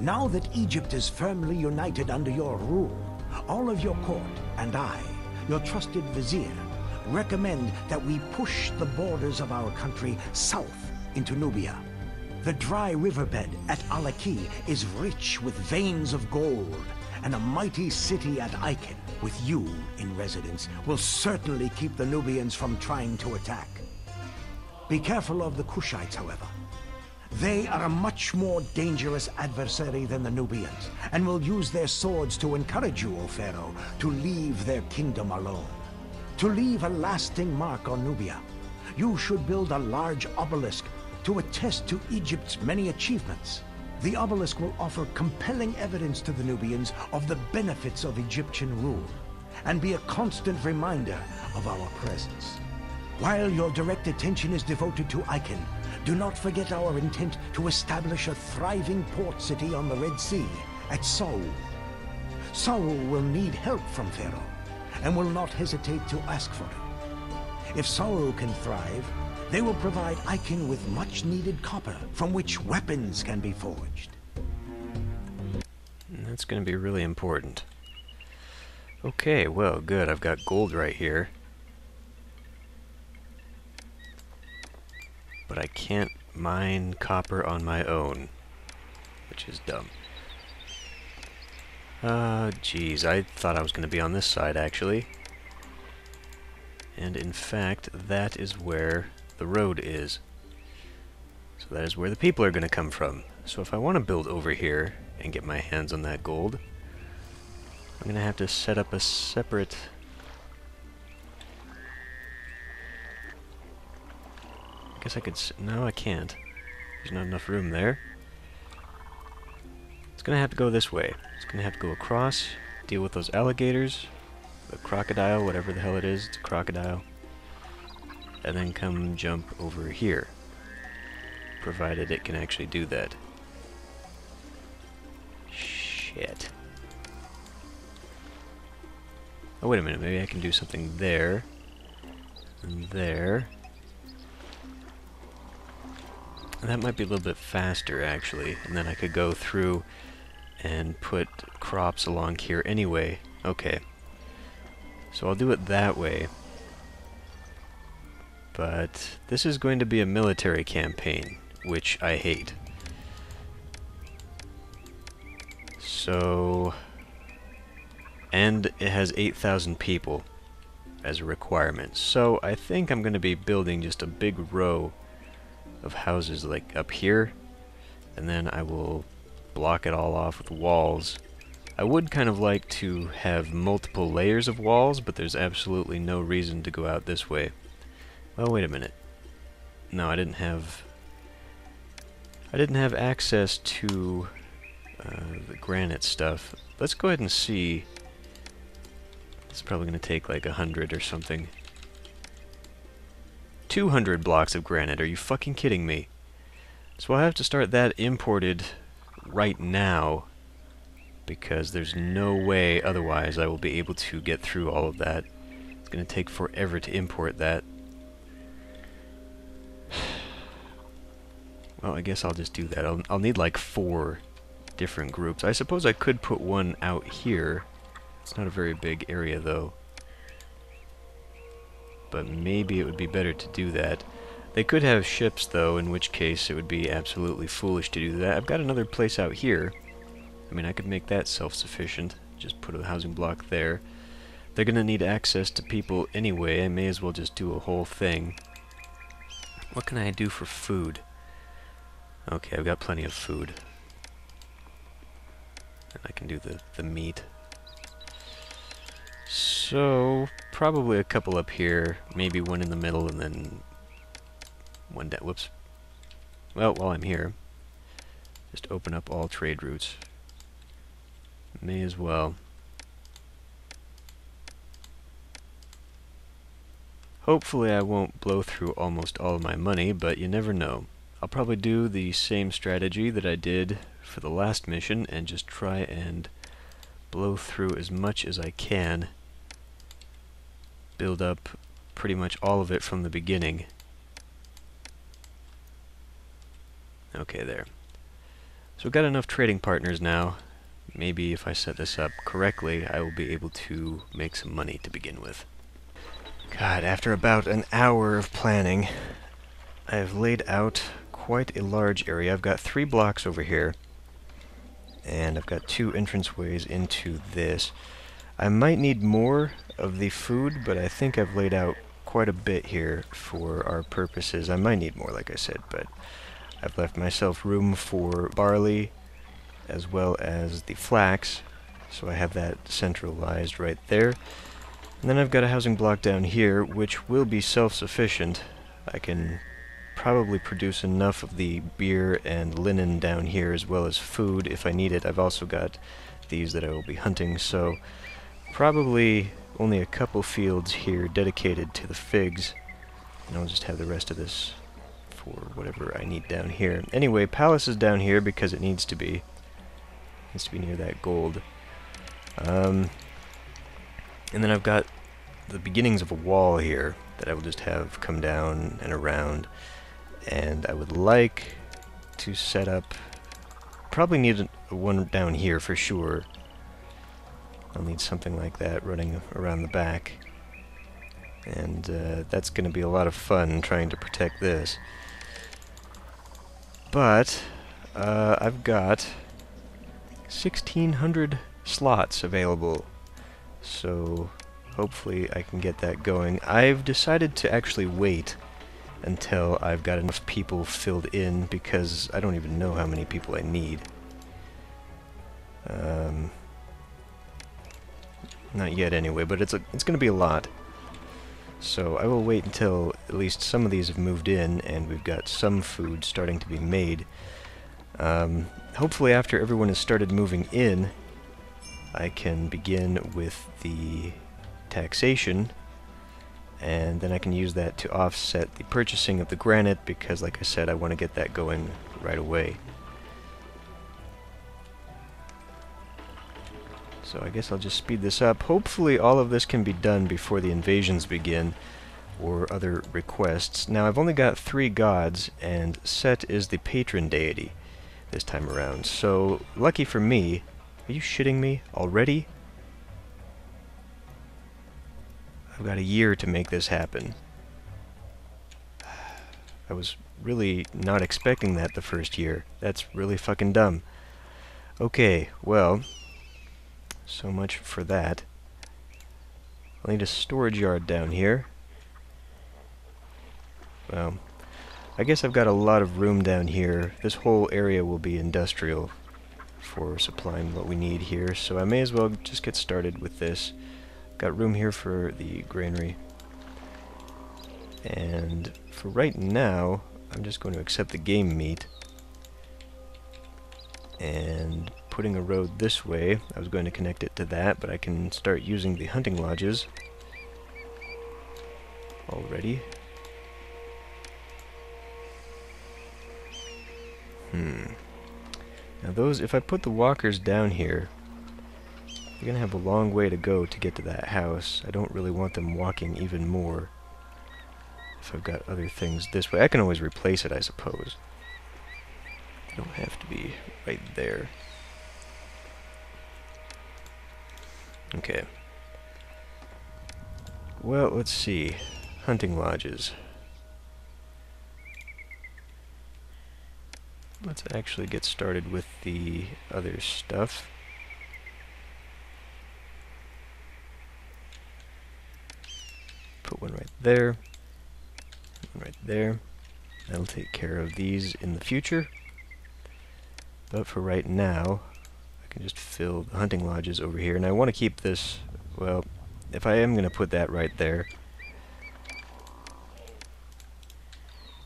Now that Egypt is firmly united under your rule, all of your court and I, your trusted vizier, recommend that we push the borders of our country south into Nubia. The dry riverbed at Alaki is rich with veins of gold, and a mighty city at Iken, with you in residence, will certainly keep the Nubians from trying to attack. Be careful of the Kushites, however. They are a much more dangerous adversary than the Nubians, and will use their swords to encourage you, O Pharaoh, to leave their kingdom alone. To leave a lasting mark on Nubia, you should build a large obelisk to attest to Egypt's many achievements. The obelisk will offer compelling evidence to the Nubians of the benefits of Egyptian rule, and be a constant reminder of our presence. While your direct attention is devoted to Iken, do not forget our intent to establish a thriving port city on the Red Sea at Saul. Saul will need help from Pharaoh, and will not hesitate to ask for it. If Saul can thrive, they will provide Iken with much-needed copper, from which weapons can be forged. That's going to be really important. Okay, well, good. I've got gold right here. But I can't mine copper on my own, which is dumb. Geez, I thought I was going to be on this side, actually. And in fact, that is where the road is. So that is where the people are going to come from. So if I want to build over here and get my hands on that gold, I'm going to have to set up a separate... I guess I could... No, I can't. There's not enough room there. It's going to have to go this way. It's going to have to go across, deal with those alligators, the crocodile, whatever the hell it is, it's a crocodile, and then come jump over here, provided it can actually do that. Shit. Oh, wait a minute, maybe I can do something there, and there. And that might be a little bit faster, actually, and then I could go through and put crops along here anyway. Okay. So I'll do it that way. But this is going to be a military campaign, which I hate. So... And it has 8,000 people as a requirement. So I think I'm going to be building just a big row of houses like up here, and then I will block it all off with walls. I would kind of like to have multiple layers of walls, but there's absolutely no reason to go out this way. Well, wait a minute. No, I didn't have access to the granite stuff. Let's go ahead and see. It's probably going to take like 100 or something. 200 blocks of granite. Are you fucking kidding me? So I'll have to start that imported right now, because there's no way otherwise I will be able to get through all of that. It's going to take forever to import that. Well, I guess I'll just do that. I'll need like 4 different groups. I suppose I could put one out here. It's not a very big area though. But maybe it would be better to do that. They could have ships though, in which case it would be absolutely foolish to do that. I've got another place out here. I mean, I could make that self-sufficient. Just put a housing block there. They're gonna need access to people anyway. I may as well just do a whole thing. What can I do for food? Okay, I've got plenty of food. And I can do the meat. So, probably a couple up here, maybe one in the middle, and then one down. Whoops. Well, while I'm here, just open up all trade routes. May as well. Hopefully I won't blow through almost all of my money, but you never know. I'll probably do the same strategy that I did for the last mission and just try and blow through as much as I can. Build up pretty much all of it from the beginning. Okay, there. So we've got enough trading partners now. Maybe if I set this up correctly, I will be able to make some money to begin with. God, after about an hour of planning, I have laid out quite a large area. I've got 3 blocks over here, and I've got 2 entranceways into this. I might need more of the food, but I think I've laid out quite a bit here for our purposes. I might need more, like I said, but I've left myself room for barley as well as the flax, so I have that centralized right there. And then I've got a housing block down here, which will be self-sufficient. I can probably produce enough of the beer and linen down here, as well as food if I need it. I've also got these that I will be hunting, so probably only a couple fields here dedicated to the figs, and I'll just have the rest of this for whatever I need down here. Anyway, palace is down here because it needs to be. It needs to be near that gold. And then I've got the beginnings of a wall here that I will just have come down and around. And I would like to set up... Probably need one down here for sure. I'll need something like that running around the back. And that's going to be a lot of fun trying to protect this. But I've got 1,600 slots available, so hopefully I can get that going. I've decided to actually wait until I've got enough people filled in, because I don't even know how many people I need. Not yet anyway, but it's going to be a lot. So I will wait until at least some of these have moved in and we've got some food starting to be made. Hopefully after everyone has started moving in, I can begin with the taxation, and then I can use that to offset the purchasing of the granite, because like I said, I want to get that going right away. So I guess I'll just speed this up. Hopefully all of this can be done before the invasions begin, or other requests. Now I've only got 3 gods, and Set is the patron deity this time around. So, lucky for me... Are you shitting me already? I've got a year to make this happen. I was really not expecting that the first year. That's really fucking dumb. Okay, well... So much for that. I'll need a storage yard down here. Well, I guess I've got a lot of room down here. This whole area will be industrial for supplying what we need here, so I may as well just get started with this. Got room here for the granary. And for right now, I'm just going to accept the game meat. And putting a road this way, I was going to connect it to that, but I can start using the hunting lodges already. Now those, if I put the walkers down here, they're gonna have a long way to go to get to that house. I don't really want them walking even more if I've got other things this way. I can always replace it, I suppose. They don't have to be right there. Okay. Well, let's see. Hunting lodges. Let's actually get started with the other stuff. Put one right there. One right there. That'll take care of these in the future. But for right now, I can just fill the hunting lodges over here. And I want to keep this, well, if I am going to put that right there,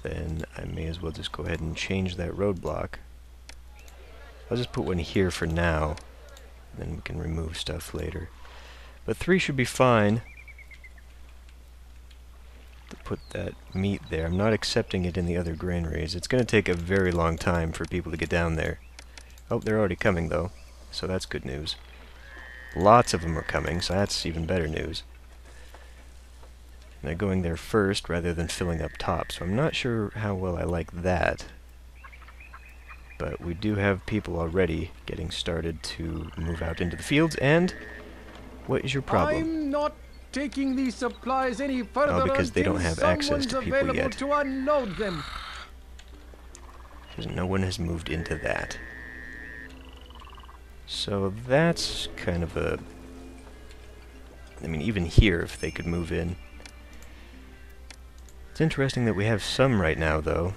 then I may as well just go ahead and change that roadblock. I'll just put one here for now, then we can remove stuff later. But 3 should be fine to put that meat there. I'm not accepting it in the other granaries. It's going to take a very long time for people to get down there. Oh, they're already coming though, so that's good news. Lots of them are coming, so that's even better news. They're going there first rather than filling up top, so I'm not sure how well I like that. But we do have people already getting started to move out into the fields, and what is your problem? I'm not taking these supplies any further because they until don't have access someone's to people available yet. to unload them. Because no one has moved into that. So that's kind of a... I mean, even here, if they could move in. It's interesting that we have some right now, though.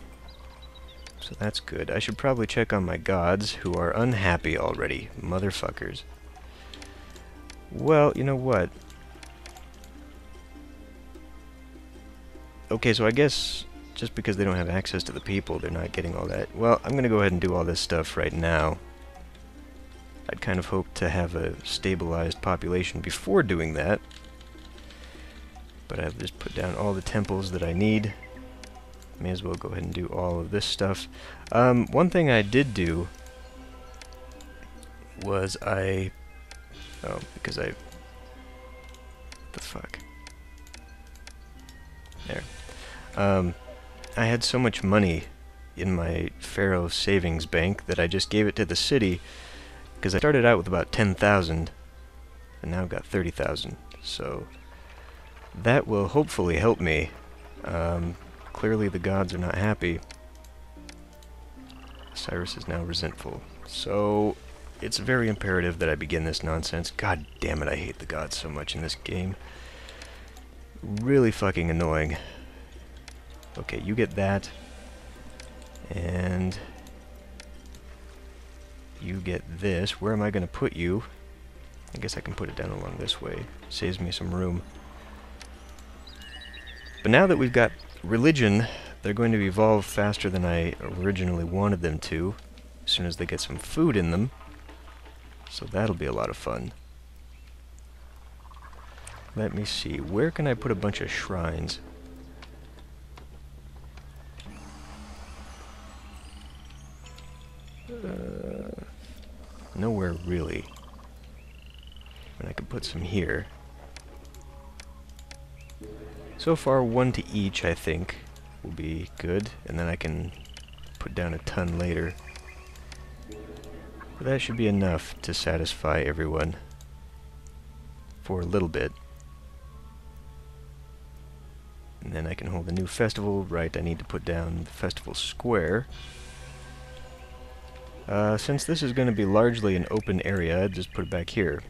So that's good. I should probably check on my gods, who are unhappy already. Motherfuckers. Well, you know what? Okay, so I guess just because they don't have access to the people, they're not getting all that. Well, I'm going to go ahead and do all this stuff right now. I'd kind of hoped to have a stabilized population before doing that. But I've just put down all the temples that I need. May as well go ahead and do all of this stuff. One thing I did do was I... Oh, because I... What the fuck? There. I had so much money in my Pharaoh savings bank that I just gave it to the city, because I started out with about 10,000, and now I've got 30,000. So that will hopefully help me. Clearly the gods are not happy. Cyrus is now resentful. So it's very imperative that I begin this nonsense. God damn it, I hate the gods so much in this game. Really fucking annoying. Okay, you get that. And you get this. Where am I going to put you? I guess I can put it down along this way. Saves me some room. But now that we've got religion, they're going to evolve faster than I originally wanted them to, as soon as they get some food in them. So that'll be a lot of fun. Let me see. Where can I put a bunch of shrines? Nowhere really. And I could put some here. So far, one to each, I think, will be good. And then I can put down a ton later. But that should be enough to satisfy everyone. For a little bit. And then I can hold a new festival. Right, I need to put down the festival square. Since this is going to be largely an open area, I'd just put it back here.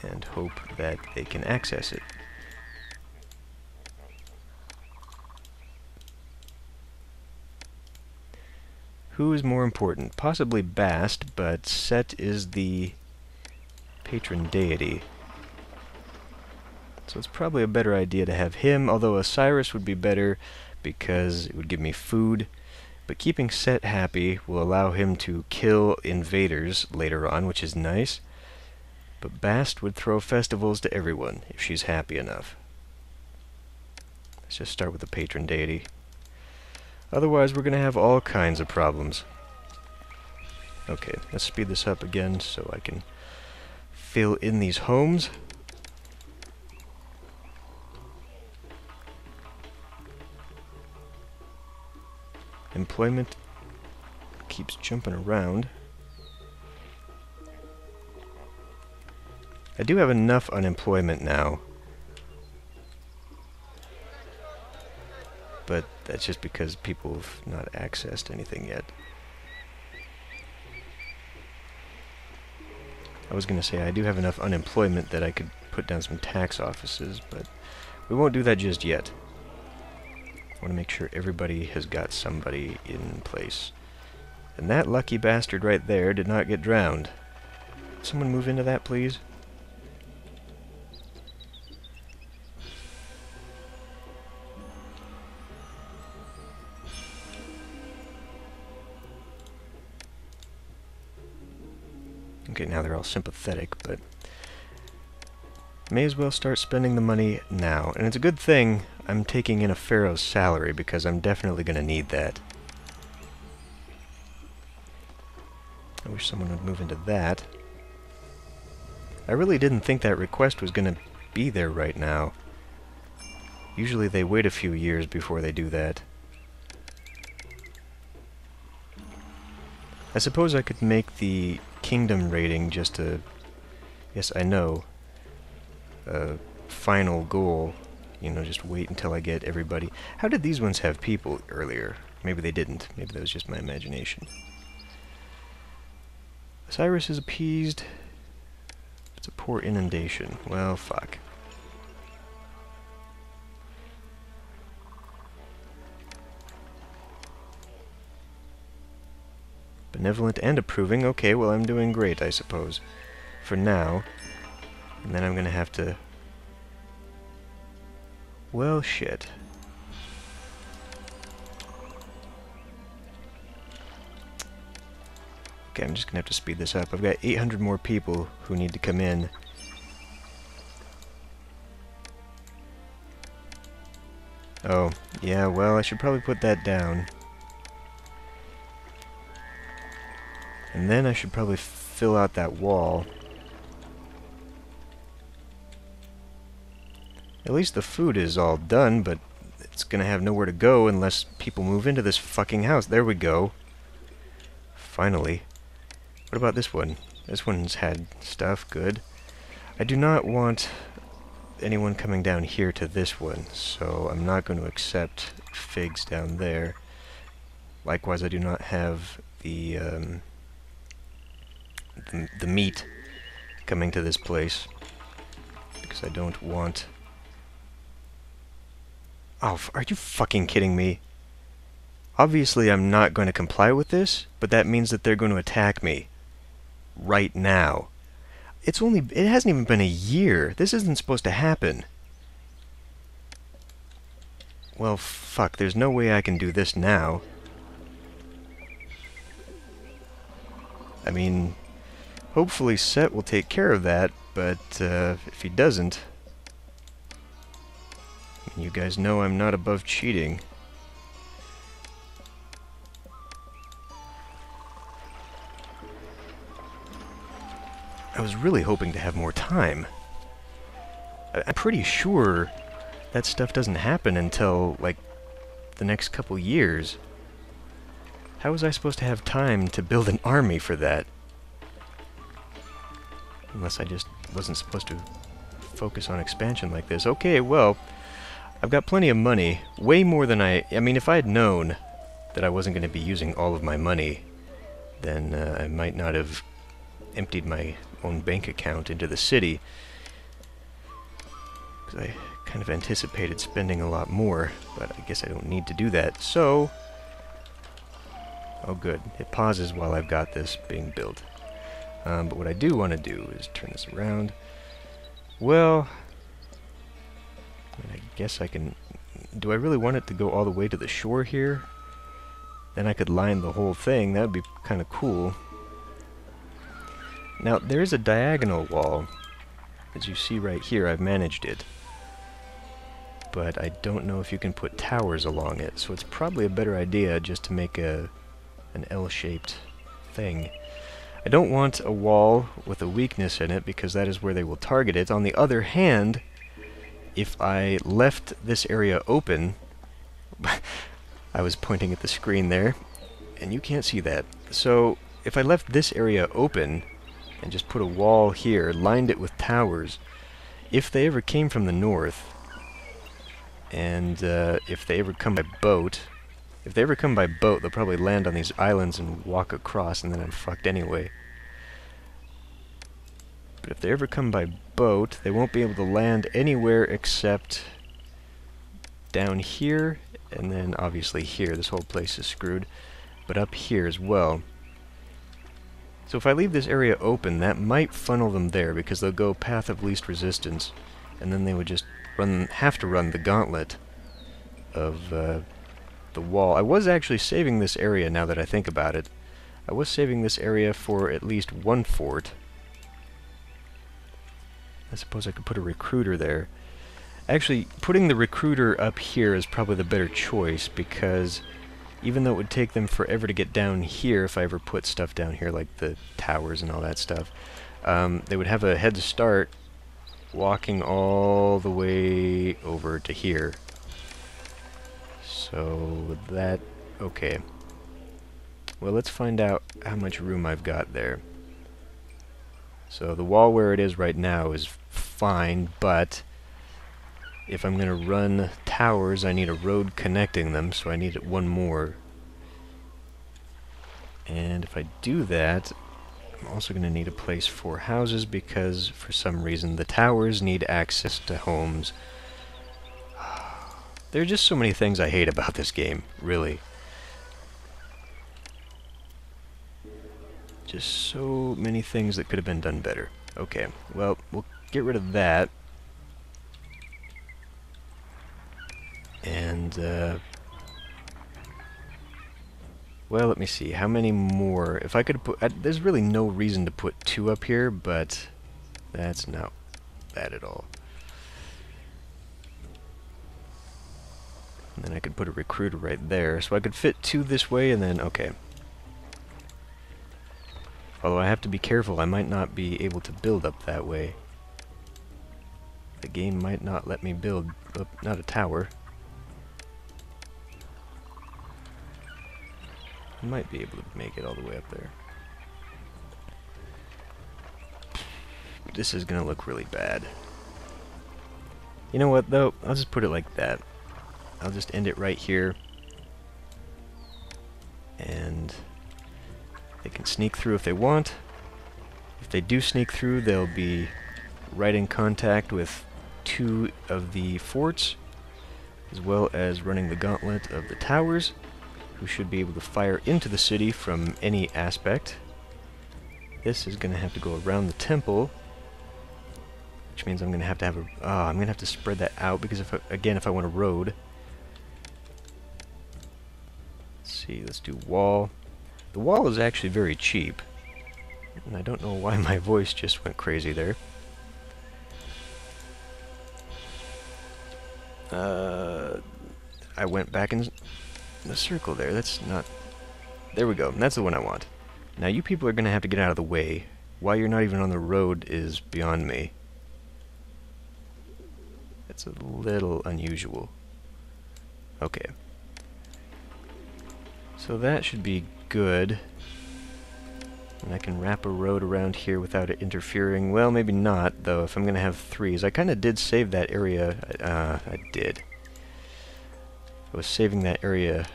And hope that they can access it. Who is more important? Possibly Bast, but Set is the patron deity. So it's probably a better idea to have him, although Osiris would be better because it would give me food. But keeping Set happy will allow him to kill invaders later on, which is nice. But Bast would throw festivals to everyone if she's happy enough. Let's just start with the patron deity. Otherwise, we're going to have all kinds of problems. Okay, let's speed this up again so I can fill in these homes. Employment keeps jumping around. I do have enough unemployment now. But that's just because people have not accessed anything yet. I was going to say I do have enough unemployment that I could put down some tax offices, but we won't do that just yet. I want to make sure everybody has got somebody in place. And that lucky bastard right there did not get drowned. Someone move into that, please? Okay, now they're all sympathetic, but may as well start spending the money now. And it's a good thing I'm taking in a Pharaoh's salary, because I'm definitely going to need that. I wish someone would move into that. I really didn't think that request was going to be there right now. Usually they wait a few years before they do that. I suppose I could make the kingdom rating just a... Yes, I know. A final goal. You know, just wait until I get everybody... How did these ones have people earlier? Maybe they didn't. Maybe that was just my imagination. Cyrus is appeased. It's a poor inundation. Well, fuck. Benevolent and approving. Okay, well, I'm doing great, I suppose. For now. And then I'm gonna have to... Well, shit. Okay, I'm just gonna have to speed this up. I've got 800 more people who need to come in. Oh, yeah, well, I should probably put that down. And then I should probably fill out that wall. At least the food is all done, but it's gonna have nowhere to go unless people move into this fucking house. There we go. Finally. What about this one? This one's had stuff. Good. I do not want anyone coming down here to this one, so I'm not going to accept figs down there. Likewise, I do not have the meat coming to this place, because I don't want... Oh, are you fucking kidding me? Obviously, I'm not going to comply with this, but that means that they're going to attack me. Right now. It hasn't even been a year. This isn't supposed to happen. Well, fuck, there's no way I can do this now. I mean, hopefully Set will take care of that, but if he doesn't... You guys know I'm not above cheating. I was really hoping to have more time. I'm pretty sure that stuff doesn't happen until, like, the next couple years. How was I supposed to have time to build an army for that? Unless I just wasn't supposed to focus on expansion like this. Okay, well, I've got plenty of money. Way more than I mean, if I had known that I wasn't going to be using all of my money, then I might not have emptied my own bank account into the city, because I kind of anticipated spending a lot more, but I guess I don't need to do that. So, oh good, it pauses while I've got this being built. But what I do want to do is turn this around. Well, I guess I can... Do I really want it to go all the way to the shore here? Then I could line the whole thing. That would be kind of cool. Now, there is a diagonal wall. As you see right here, I've managed it. But I don't know if you can put towers along it, so it's probably a better idea just to make an L-shaped thing. I don't want a wall with a weakness in it, because that is where they will target it. On the other hand, if I left this area open... I was pointing at the screen there, and you can't see that. So, if I left this area open... and just put a wall here, lined it with towers, if they ever came from the north, and if they ever come by boat, they'll probably land on these islands and walk across, and then I'm fucked anyway. But if they ever come by boat, they won't be able to land anywhere except down here, and then obviously here. This whole place is screwed, but up here as well. So if I leave this area open, that might funnel them there, because they'll go path of least resistance, and then they would just have to run the gauntlet of the wall. I was actually saving this area, now that I think about it. I was saving this area for at least one fort. I suppose I could put a recruiter there. Actually, putting the recruiter up here is probably the better choice, because... even though it would take them forever to get down here if I ever put stuff down here, like the towers and all that stuff, they would have a head start walking all the way over to here. So that... okay. Well, let's find out how much room I've got there. So the wall where it is right now is fine, but if I'm going to run towers, I need a road connecting them, so I need one more. And if I do that, I'm also going to need a place for houses, because for some reason the towers need access to homes. There are just so many things I hate about this game, really. Just so many things that could have been done better. Okay, well, we'll get rid of that. And, well, let me see. How many more? If I could put... there's really no reason to put 2 up here, but that's not bad at all. And then I could put a recruiter right there. So I could fit 2 this way, and then... okay. Although I have to be careful, I might not be able to build up that way. The game might not let me build... not a tower. I might be able to make it all the way up there. This is gonna look really bad. You know what, though? I'll just put it like that. I'll just end it right here. And they can sneak through if they want. If they do sneak through, they'll be right in contact with 2 of the forts, as well as running the gauntlet of the towers, who should be able to fire into the city from any aspect. This is going to have to go around the temple, which means I'm going to have a... I'm going to have to spread that out, because if I want a road... Let's see, let's do wall. The wall is actually very cheap, and I don't know why my voice just went crazy there. I went back in the circle there. That's not... there we go. That's the one I want. Now you people are going to have to get out of the way. Why you're not even on the road is beyond me. It's a little unusual. Okay. So that should be good. And I can wrap a road around here without it interfering. Well, maybe not, though, if I'm going to have 3s. I kind of did save that area. I did. I was saving that area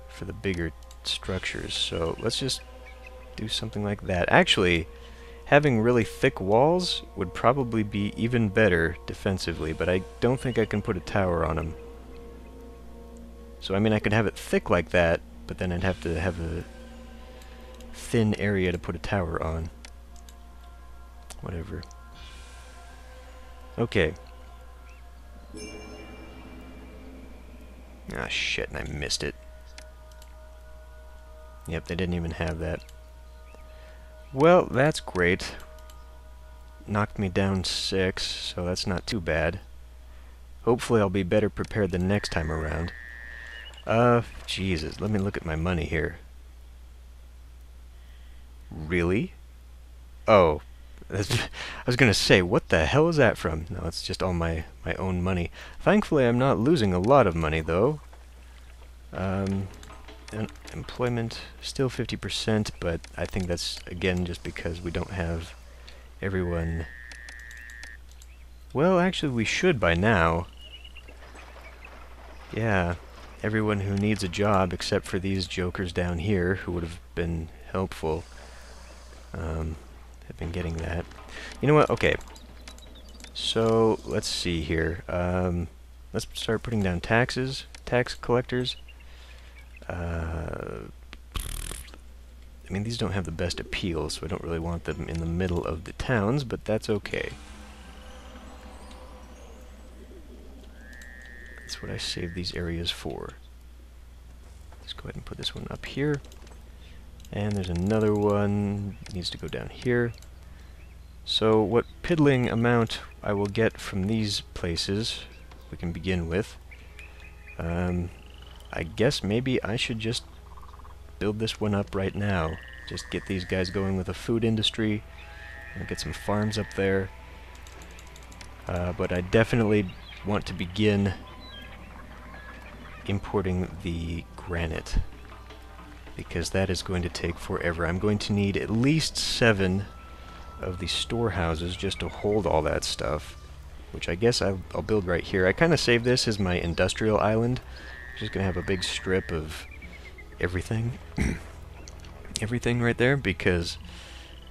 for the bigger structures, so let's just do something like that. Actually, having really thick walls would probably be even better defensively, but I don't think I can put a tower on them. So, I mean, I could have it thick like that, but then I'd have to have a thin area to put a tower on. Whatever. Okay. Ah, shit, and I missed it. Yep, they didn't even have that. Well, that's great. Knocked me down 6, so that's not too bad. Hopefully I'll be better prepared the next time around. Jesus, let me look at my money here. Really? Oh, I was gonna say, what the hell is that from? No, it's just all my own money. Thankfully, I'm not losing a lot of money, though. Employment, still 50%, but I think that's, again, just because we don't have everyone... Well, actually, we should by now. Yeah, everyone who needs a job, except for these jokers down here, who would have been helpful. Have been getting that. You know what? Okay. So, let's see here. Let's start putting down taxes. Tax collectors. I mean, these don't have the best appeal, so I don't really want them in the middle of the towns, but that's okay. That's what I saved these areas for. Let's go ahead and put this one up here. And there's another one, needs to go down here. So what piddling amount I will get from these places, we can begin with. I guess maybe I should just build this one up right now. Just get these guys going with a food industry, and get some farms up there. But I definitely want to begin importing the granite. because that is going to take forever. I'm going to need at least 7 of the storehouses just to hold all that stuff, which I guess I'll build right here. I kind of saved this as my industrial island. Just going to have a big strip of everything. Everything right there, because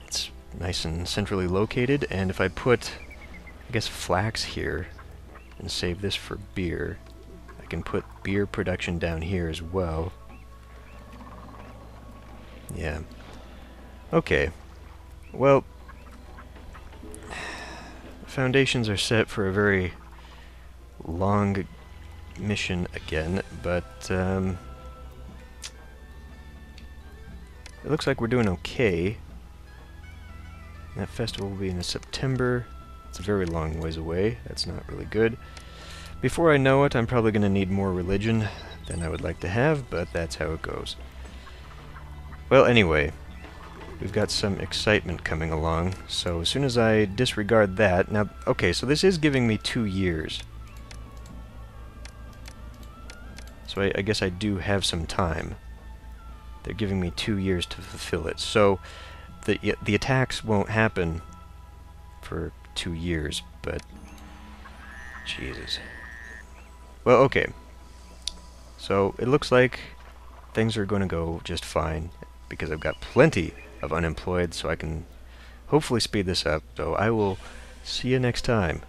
it's nice and centrally located. And if I put, I guess, flax here and save this for beer, I can put beer production down here as well. Yeah. Okay. Well, foundations are set for a very long mission again, but it looks like we're doing okay. That festival will be in September. It's a very long ways away. That's not really good. Before I know it, I'm probably going to need more religion than I would like to have, but that's how it goes. Well, anyway, we've got some excitement coming along, so as soon as I disregard that... Now, okay, so this is giving me 2 years. So I guess I do have some time. They're giving me 2 years to fulfill it. So the attacks won't happen for 2 years, but... Jesus. Well, okay. So it looks like things are going to go just fine, because I've got plenty of unemployed, so I can hopefully speed this up. So I will see you next time.